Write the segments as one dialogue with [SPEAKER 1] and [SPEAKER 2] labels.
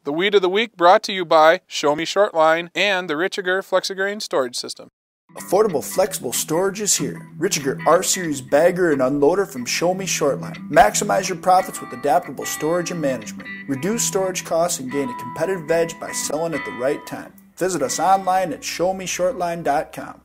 [SPEAKER 1] The Weed of the Week brought to you by Show Me Shortline and the Richiger Flexigrain Storage System.
[SPEAKER 2] Affordable, flexible storage is here. Richiger R-Series bagger and unloader from Show Me Shortline. Maximize your profits with adaptable storage and management. Reduce storage costs and gain a competitive edge by selling at the right time. Visit us online at showmeshortline.com.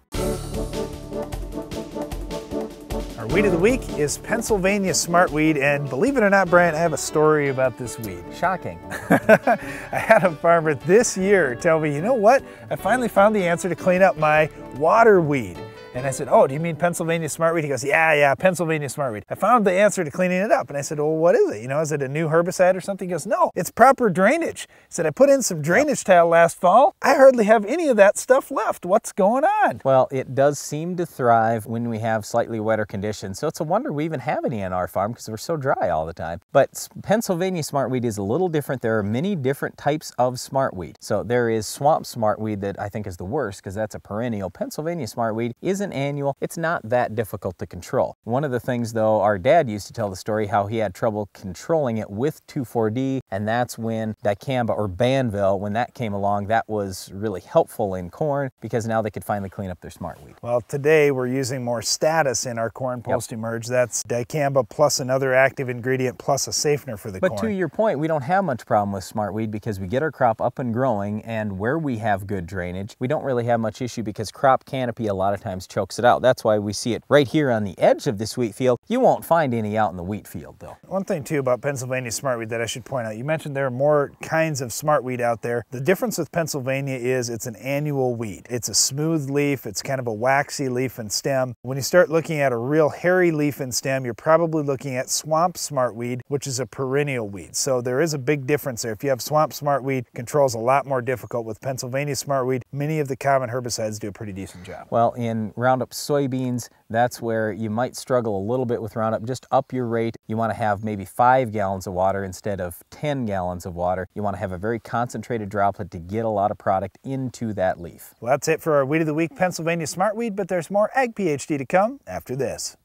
[SPEAKER 3] Our weed of the week is Pennsylvania Smartweed, and believe it or not, Brian, I have a story about this weed.
[SPEAKER 4] Shocking.
[SPEAKER 3] I had a farmer this year tell me, you know what? I finally found the answer to clean up my water weed. And I said, oh, do you mean Pennsylvania Smartweed? He goes, yeah, Pennsylvania Smartweed. I found the answer to cleaning it up. And I said, well, what is it? You know, is it a new herbicide or something? He goes, no, it's proper drainage. He said, I put in some drainage tile last fall. I hardly have any of that stuff left. What's going on?
[SPEAKER 4] Well, it does seem to thrive when we have slightly wetter conditions. So it's a wonder we even have any on our farm because we're so dry all the time. But Pennsylvania Smartweed is a little different. There are many different types of Smartweed. So there is swamp Smartweed that I think is the worst because that's a perennial. Pennsylvania Smartweed is an annual. It's not that difficult to control. One of the things though, our dad used to tell the story how he had trouble controlling it with 2,4-D, and that's when dicamba or Banville, when that came along, that was really helpful in corn because now they could finally clean up their Smartweed.
[SPEAKER 3] Well, today we're using more status in our corn post-emerge. That's dicamba plus another active ingredient plus a safener for the corn.
[SPEAKER 4] But to your point, we don't have much problem with Smartweed because we get our crop up and growing, and where we have good drainage, we don't really have much issue because crop canopy a lot of times chokes it out. That's why we see it right here on the edge of this wheat field. You won't find any out in the wheat field though.
[SPEAKER 3] One thing too about Pennsylvania Smartweed that I should point out, you mentioned there are more kinds of Smartweed out there. The difference with Pennsylvania is it's an annual weed. It's a smooth leaf, it's kind of a waxy leaf and stem. When you start looking at a real hairy leaf and stem, you're probably looking at swamp Smartweed, which is a perennial weed. So there is a big difference there. If you have swamp Smartweed, control's a lot more difficult. With Pennsylvania Smartweed, many of the common herbicides do a pretty decent job.
[SPEAKER 4] Well, in Roundup soybeans, that's where you might struggle a little bit with Roundup. Just up your rate. You want to have maybe 5 gallons of water instead of 10 gallons of water. You want to have a very concentrated droplet to get a lot of product into that leaf.
[SPEAKER 3] Well, that's it for our Weed of the Week, Pennsylvania Smartweed, but there's more Ag PhD to come after this.